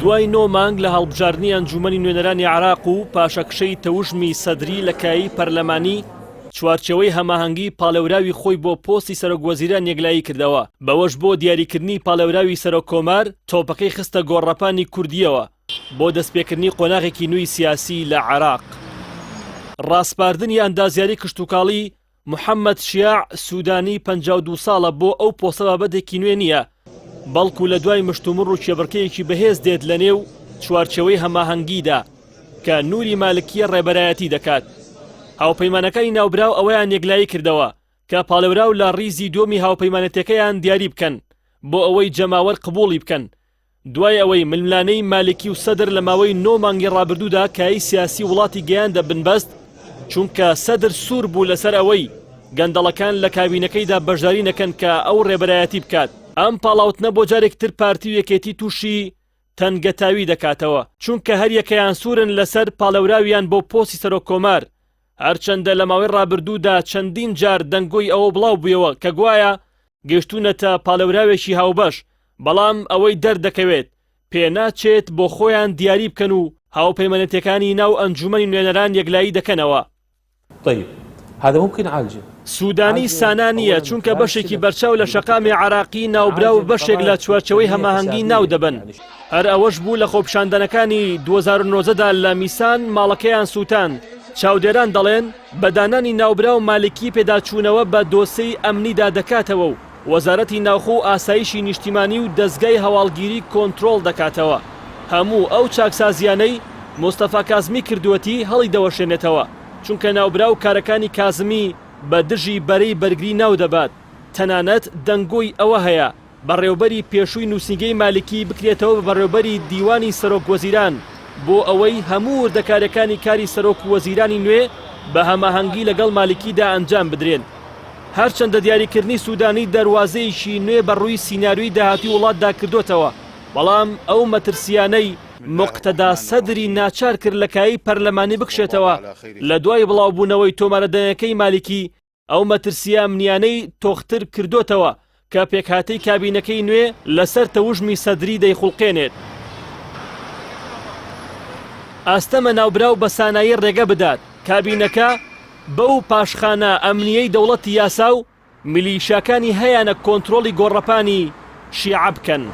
دوای 9 مانگ لە هەڵبژاردننی ئەنجومەنی نوێنەرانی عراق و پاشەکشەی تەوژمی سەدری لە کایی پەرلەمانی چوارچەوەی هەماهەنگی پاڵێوراوی خۆی بۆ پۆستی سەرۆکوەزیران یەکلایی کردەوە بەوەش بۆ دیاریکردنی پاڵێوراوی سەرۆکۆمار تۆپەکەی خستە گۆڕەپانی کوردیەوە بۆ دەستپێکردنی قۆناغێکی نوێی سیاسی لە عراق. ڕاستپاردنی ئەندازیاری کشتوکاڵی محەممەد شیاع سوودانی 52 ساڵە بۆ ئەو پۆستە بابەتێکی نوێ نییە بەڵکو لە دوای مشتومڕ و کێبڕکەیەکی بەهێز دێت لە نێو چوارچەوەی هەماهەنگیدا کە نوری مالکیە ڕێبەرایەتی دەکات. هاوپەیمانەکانی ناوبراو ئەوەیان یەکلایی کردەوە کە پاڵێوراو لە ڕیزی دۆمی هاوپەیمانەتەکەیان دیاری بکەن بۆ ئەوەی جەماوەر قبوڵی بکەن دوای ئەوەی ململانەی مالکی و سەدر لە ماوەی 9 مانگی ڕابردوودا کای سیاسی وڵاتی گەیاندە بنبەست چونکە سەدر سوور بوو لەسەر ئەوەی گەندەڵەکان لە کابینەکەیدا بەشداری نەکەن کە ئەو ڕێبەرایەتی بکات. ئەم پاڵاوتنە بۆ جارێکتر پارتی و یەکێتی تووشی تەنگەتاوی دەکاتەوە چونکە هەر یەکەیان سوورن لەسەر پاڵێوراویان بۆ پۆستی سەرۆکۆمار هەرچەندە لە ماوەی ڕابردوودا چەندین جار دەنگۆی ئەوە بڵاو بوویەوە کە گوایە گەشتونەتە پاڵێوراوێکی هاوبەش بەڵام ئەوەی دەردەکەوێت پێناچێت بۆ خۆیان دیاری بکەن و هاوپەیمانەتەکانی ناو ئەنجومەنی نوێنەران یەکلایی دەکەنەوە. طيب هذا ممكن عالجه. سوودانی سانانیە چونکە بەشێکی بەرچاو لە شەقامی عراقی ناوبراو بەشێک لە چوارچەوەی هەماهەنگی ناو دەبن. هەر ئەوەش بوو لە خۆپیشاندنەکانی 2009دا لە میسان ماڵەکەیان سووتان. چاودێران دەڵێن بەدانانی ناوبراو مالکی پێداچوونەوە بە دۆسەی ئەمنیدا دەکاتەوە و وەزارەتی ناوخۆ و ئاسایشی نیشتیمانی و دەستگای هەواڵگیری کۆنتترۆل دەکاتەوە. هەموو ئەو چاکسازیانەی مۆستەفا کازمی کردوەتی هەڵی دەوەشێنێتەوە چونکە ناوبراو کارەکانی کازمی بە دژی بەرەی بەرگری ناو دەبات. تەنانەت دەنگۆی ئەوە هەیە بەڕێوەبەری پێشووی نووسینگەی مالکی بکرێتەوە بە بەڕێوەبەری دیوانی سەرۆک وەزیران بۆ ئەوەی هەموو وردەکارەکانی کاری سەرۆک وەزیرانی نوێ بە هەماهەنگی لەگەڵ مالکیدا ئەنجام بدرێن. هەرچەندە دیاریکردنی سوودانی دەواازەیەکی نوێ بەڕووی سیناریوی داهاتی وڵاتدا کردوتەوە بەڵام ئەو مەترسیانەی مقتەدا سەدری ناچار کرد لە کایی پەرلەمانی بکشێتەوە لە دوای بڵاوبوونەوەی تۆمارەدەنەکەی مالکی ئەو مەترسیە ئەمنیانەی تۆختر کردوتەوە کە پێکهاتەی کابینەکەی نوێ لەسەر تەوژمی سەدری دەیخوڵقێنێت. ئاستەمە ناوبراو بە سانایی ڕێگە بدات کابینەکە بەو پاشخانە ئەمنیەی دەوڵەتی یاسا و میلیشاکانی هەیەنە کۆنتترۆلی گۆڕەپانی شیعە بکەن.